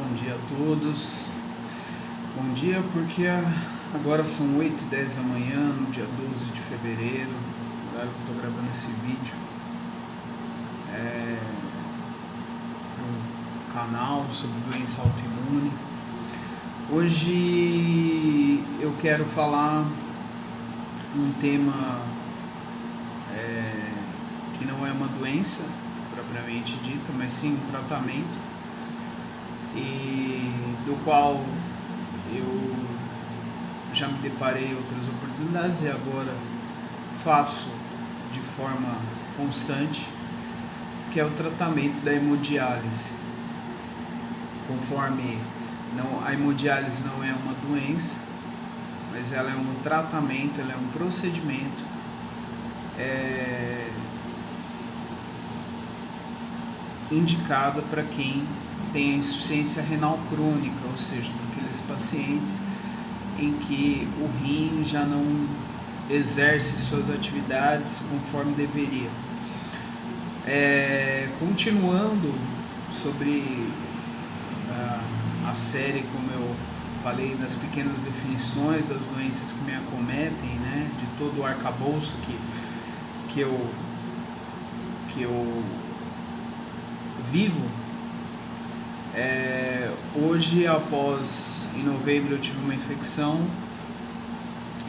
Bom dia a todos. Bom dia porque agora são 8h10 da manhã, no dia 12 de fevereiro, horário que eu estou gravando esse vídeo. Um canal sobre doença autoimune. Hoje eu quero falar um tema que não é uma doença propriamente dita, mas sim um tratamento, e do qual eu já me deparei em outras oportunidades e agora faço de forma constante, que é o tratamento da hemodiálise. Conforme a hemodiálise não é uma doença, mas ela é um tratamento, ela é um procedimento indicado para quem tem a insuficiência renal crônica, ou seja, aqueles pacientes em que o rim já não exerce suas atividades conforme deveria. Continuando sobre a série, como eu falei, das pequenas definições das doenças que me acometem, né, de todo o arcabouço que eu vivo. Hoje, em novembro, eu tive uma infecção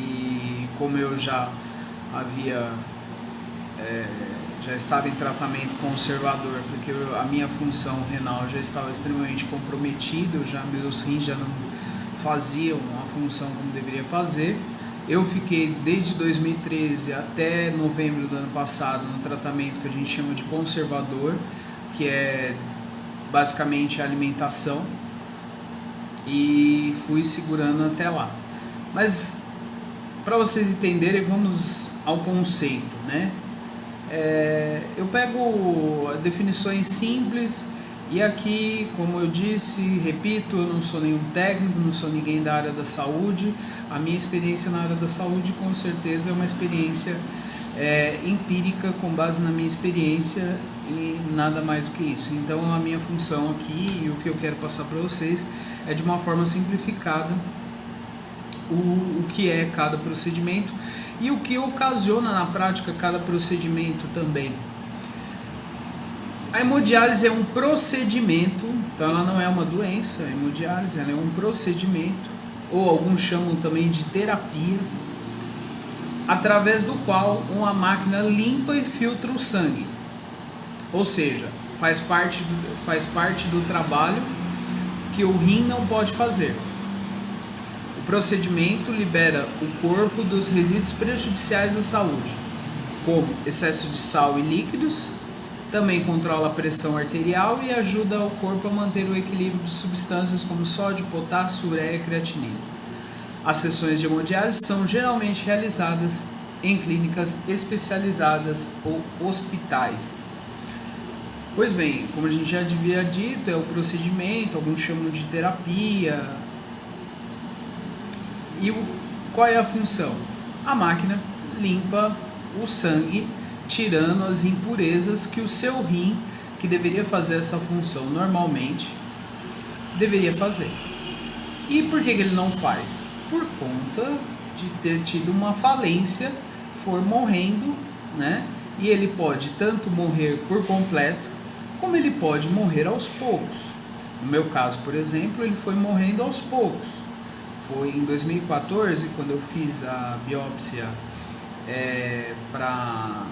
e como eu já estava em tratamento conservador, porque a minha função renal já estava extremamente comprometida, meus rins já não faziam a função como deveria fazer. Eu fiquei desde 2013 até novembro do ano passado no tratamento que a gente chama de conservador, que é basicamente a alimentação, e fui segurando até lá. Mas para vocês entenderem, vamos ao conceito, né? Eu pego definições simples e aqui, como eu disse, repito, eu não sou nenhum técnico, não sou ninguém da área da saúde. A minha experiência na área da saúde com certeza é uma experiência empírica, com base na minha experiência e nada mais do que isso. Então a minha função aqui e o que eu quero passar para vocês é de uma forma simplificada o que é cada procedimento e o que ocasiona na prática cada procedimento também. A hemodiálise é um procedimento, então ela não é uma doença. A hemodiálise ela é um procedimento, ou alguns chamam também de terapia, através do qual uma máquina limpa e filtra o sangue. Ou seja, faz parte do trabalho que o rim não pode fazer. O procedimento libera o corpo dos resíduos prejudiciais à saúde, como excesso de sal e líquidos. Também controla a pressão arterial e ajuda o corpo a manter o equilíbrio de substâncias como sódio, potássio, ureia e creatinina. As sessões de hemodiálise são geralmente realizadas em clínicas especializadas ou hospitais. Pois bem, como a gente já havia dito, é o procedimento, alguns chamam de terapia. E qual é a função? A máquina limpa o sangue, tirando as impurezas que o seu rim, que deveria fazer essa função normalmente, deveria fazer. E por que ele não faz? Por conta de ter tido uma falência, for morrendo, né? E ele pode tanto morrer por completo, como ele pode morrer aos poucos. No meu caso, por exemplo, ele foi morrendo aos poucos. Foi em 2014, quando eu fiz a biópsia para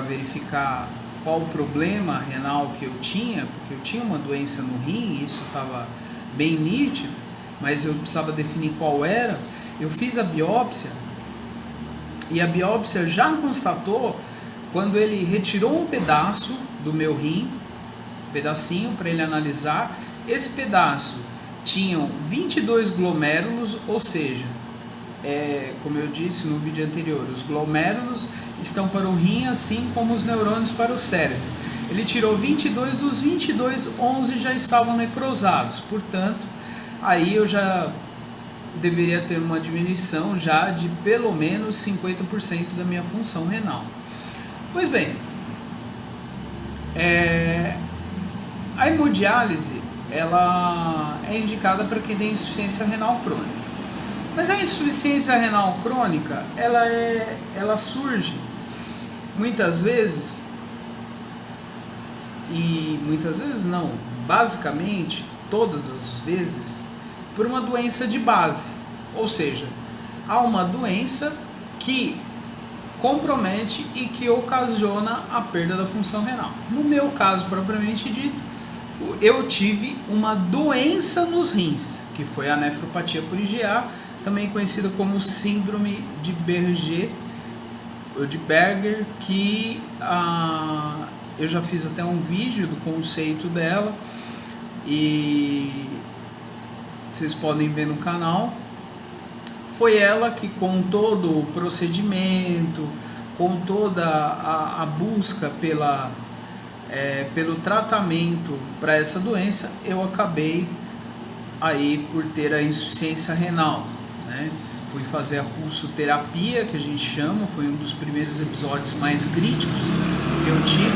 verificar qual o problema renal que eu tinha, porque eu tinha uma doença no rim, e isso estava bem nítido, mas eu precisava definir qual era. Eu fiz a biópsia e a biópsia já constatou, quando ele retirou um pedaço do meu rim, um pedacinho para ele analisar, esse pedaço tinham 22 glomérulos, ou seja, como eu disse no vídeo anterior, os glomérulos estão para o rim, assim como os neurônios para o cérebro. Ele tirou 22, dos 22, 11 já estavam necrosados, portanto, aí eu já deveria ter uma diminuição já de pelo menos 50% da minha função renal. Pois bem, a hemodiálise ela é indicada para quem tem insuficiência renal crônica. Mas a insuficiência renal crônica, ela surge muitas vezes, e muitas vezes não, basicamente todas as vezes, por uma doença de base. Ou seja, há uma doença que compromete e que ocasiona a perda da função renal. No meu caso propriamente dito, eu tive uma doença nos rins, que foi a nefropatia por IgA, também conhecida como síndrome de Berger, ou de Berger, que eu já fiz até um vídeo do conceito dela e vocês podem ver no canal. Foi ela que, com todo o procedimento, com toda a busca pelo tratamento para essa doença, eu acabei aí por ter a insuficiência renal, né? Fui fazer a pulsoterapia, que a gente chama, foi um dos primeiros episódios mais críticos que eu tive.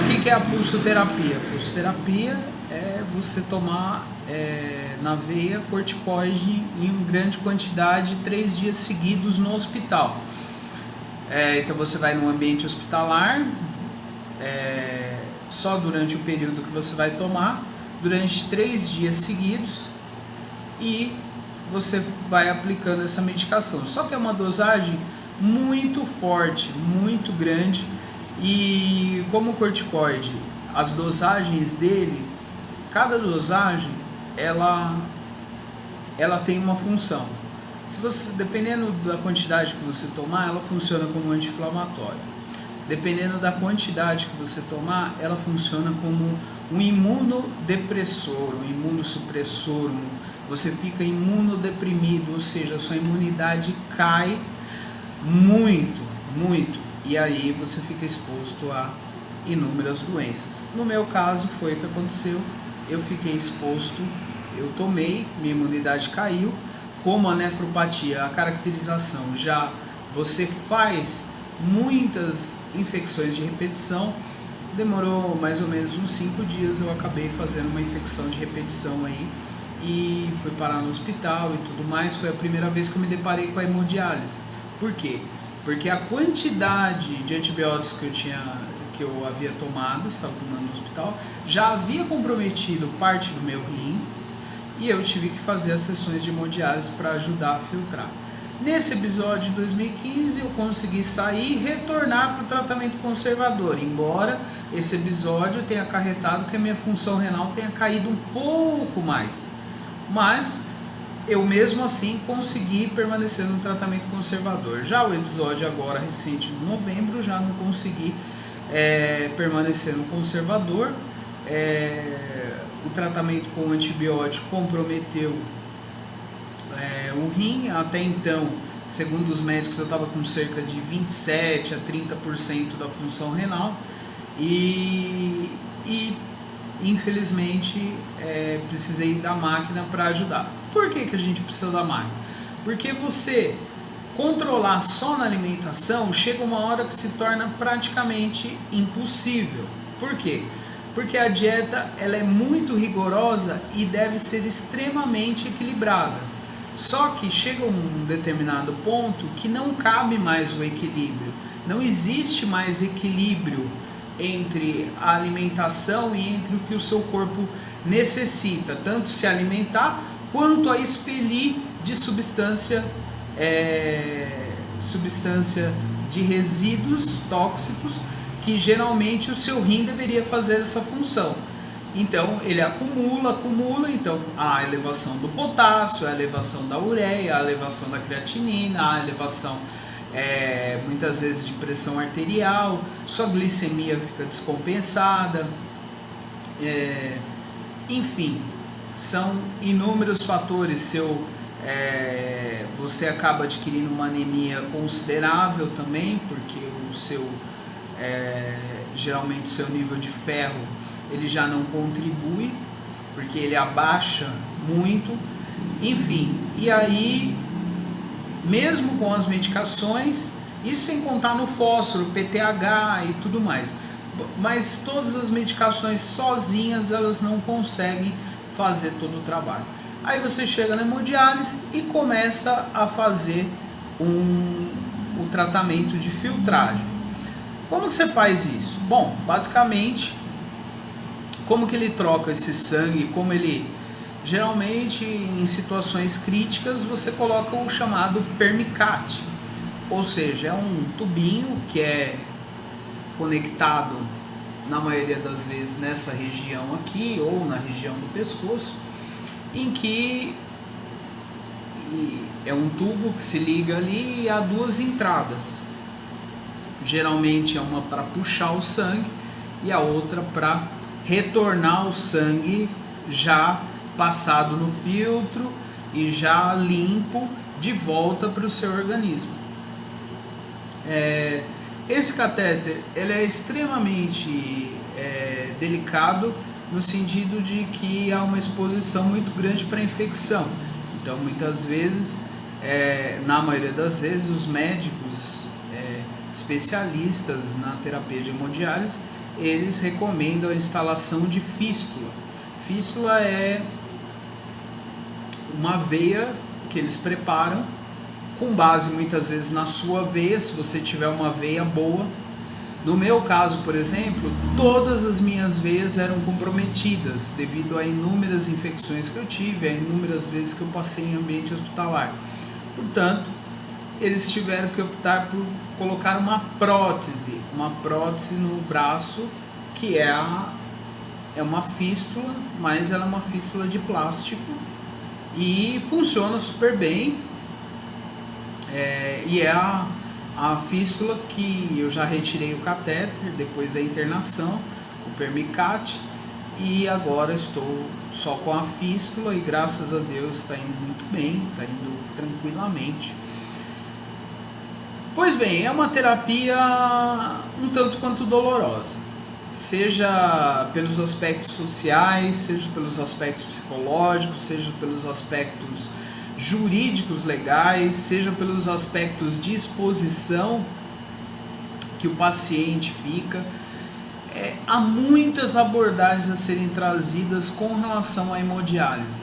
O que é a pulsoterapia? A pulsoterapia é você tomar na veia corticoide em grande quantidade 3 dias seguidos no hospital. Então você vai no ambiente hospitalar, só durante o período que você vai tomar, durante 3 dias seguidos, e você vai aplicando essa medicação. Só que é uma dosagem muito forte, muito grande, e como o corticoide, as dosagens dele, cada dosagem, ela tem uma função. Se você, dependendo da quantidade que você tomar, ela funciona como anti-inflamatório. Dependendo da quantidade que você tomar, ela funciona como um imunodepressor, um imunossupressor, você fica imunodeprimido, ou seja, a sua imunidade cai muito, muito, e aí você fica exposto a inúmeras doenças. No meu caso foi o que aconteceu, eu fiquei exposto, eu tomei, minha imunidade caiu. Como a nefropatia, a caracterização já, você faz muitas infecções de repetição, demorou mais ou menos uns 5 dias, eu acabei fazendo uma infecção de repetição aí e fui parar no hospital e tudo mais. Foi a primeira vez que eu me deparei com a hemodiálise. Por quê? Porque a quantidade de antibióticos que eu havia tomado, estava tomando no hospital, já havia comprometido parte do meu rim, e eu tive que fazer as sessões de hemodiálise para ajudar a filtrar. Nesse episódio de 2015 eu consegui sair e retornar para o tratamento conservador, embora esse episódio tenha acarretado que a minha função renal tenha caído um pouco mais. Mas eu mesmo assim consegui permanecer no tratamento conservador. Já o episódio agora recente de novembro, já não consegui permanecer no conservador. O tratamento com antibiótico comprometeu o rim. Até então, segundo os médicos, eu estava com cerca de 27 a 30% da função renal e infelizmente precisei da máquina para ajudar. Por que a gente precisa da máquina? Porque você controlar só na alimentação chega uma hora que se torna praticamente impossível. Por quê? Porque a dieta ela é muito rigorosa e deve ser extremamente equilibrada. Só que chega um determinado ponto que não cabe mais o equilíbrio. Não existe mais equilíbrio entre a alimentação e entre o que o seu corpo necessita, tanto se alimentar quanto a expelir de substância de resíduos tóxicos, que geralmente o seu rim deveria fazer essa função. Então ele acumula, então a elevação do potássio, a elevação da ureia, a elevação da creatinina, a elevação muitas vezes de pressão arterial, sua glicemia fica descompensada, enfim, são inúmeros fatores. Você acaba adquirindo uma anemia considerável também, porque geralmente o seu nível de ferro ele já não contribui, porque ele abaixa muito, enfim. E aí, mesmo com as medicações, isso sem contar no fósforo, PTH e tudo mais, mas todas as medicações sozinhas elas não conseguem fazer todo o trabalho. Aí você chega na hemodiálise e começa a fazer o tratamento de filtragem. Como que você faz isso? Bom, basicamente, como que ele troca esse sangue, como ele... Geralmente, em situações críticas, você coloca o chamado permicate, ou seja, é um tubinho que é conectado, na maioria das vezes, nessa região aqui, ou na região do pescoço, em que é um tubo que se liga ali e há duas entradas. Geralmente é uma para puxar o sangue e a outra para retornar o sangue já passado no filtro e já limpo de volta para o seu organismo. Esse catéter ele é extremamente delicado no sentido de que há uma exposição muito grande para infecção. Então, muitas vezes, na maioria das vezes, os médicos especialistas na terapia de hemodiálise, eles recomendam a instalação de fístula. Fístula é uma veia que eles preparam com base muitas vezes na sua veia, se você tiver uma veia boa. No meu caso, por exemplo, todas as minhas veias eram comprometidas devido a inúmeras infecções que eu tive, a inúmeras vezes que eu passei em ambiente hospitalar. Portanto, eles tiveram que optar por colocar uma prótese no braço, que é uma fístula, mas ela é uma fístula de plástico e funciona super bem. E é a fístula que eu já retirei o catéter depois da internação, o permicate, e agora estou só com a fístula e graças a Deus está indo muito bem, está indo tranquilamente. Pois bem, é uma terapia um tanto quanto dolorosa, seja pelos aspectos sociais, seja pelos aspectos psicológicos, seja pelos aspectos jurídicos legais, seja pelos aspectos de exposição que o paciente fica. Há muitas abordagens a serem trazidas com relação à hemodiálise.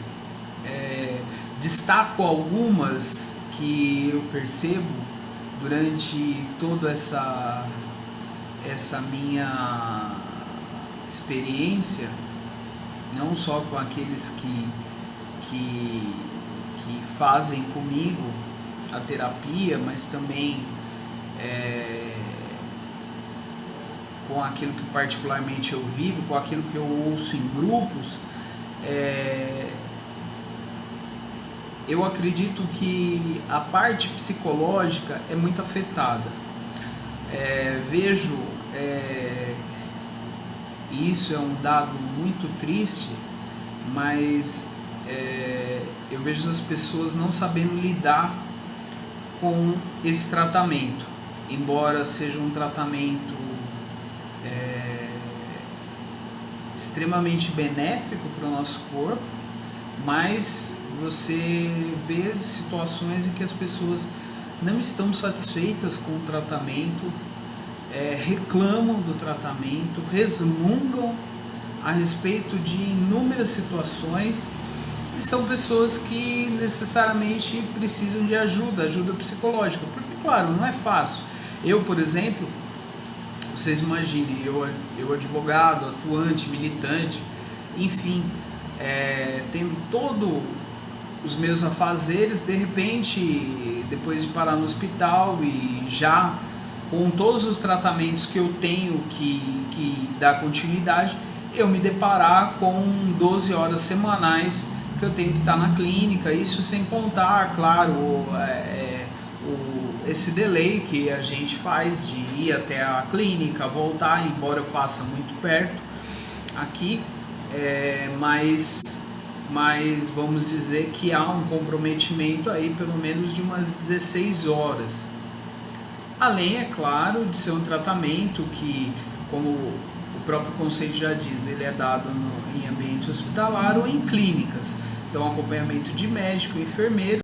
Destaco algumas que eu percebo durante toda essa minha experiência, não só com aqueles que fazem comigo a terapia, mas também com aquilo que particularmente eu vivo, com aquilo que eu ouço em grupos. Eu acredito que a parte psicológica é muito afetada. Vejo, e isso é um dado muito triste, mas eu vejo as pessoas não sabendo lidar com esse tratamento, embora seja um tratamento extremamente benéfico para o nosso corpo, mas você vê situações em que as pessoas não estão satisfeitas com o tratamento, reclamam do tratamento, resmungam a respeito de inúmeras situações, e são pessoas que necessariamente precisam de ajuda psicológica, porque claro, não é fácil. Eu, por exemplo, vocês imaginem, eu advogado, atuante, militante, enfim, tendo todo os meus afazeres, de repente, depois de parar no hospital e já com todos os tratamentos que eu tenho que dar continuidade, eu me deparar com 12 horas semanais que eu tenho que estar na clínica, isso sem contar, claro, esse delay que a gente faz de ir até a clínica, voltar, embora eu faça muito perto aqui, mas vamos dizer que há um comprometimento aí pelo menos de umas 16 horas. Além, é claro, de ser um tratamento que, como o próprio conceito já diz, ele é dado em ambiente hospitalar ou em clínicas. Então, acompanhamento de médico, enfermeiro,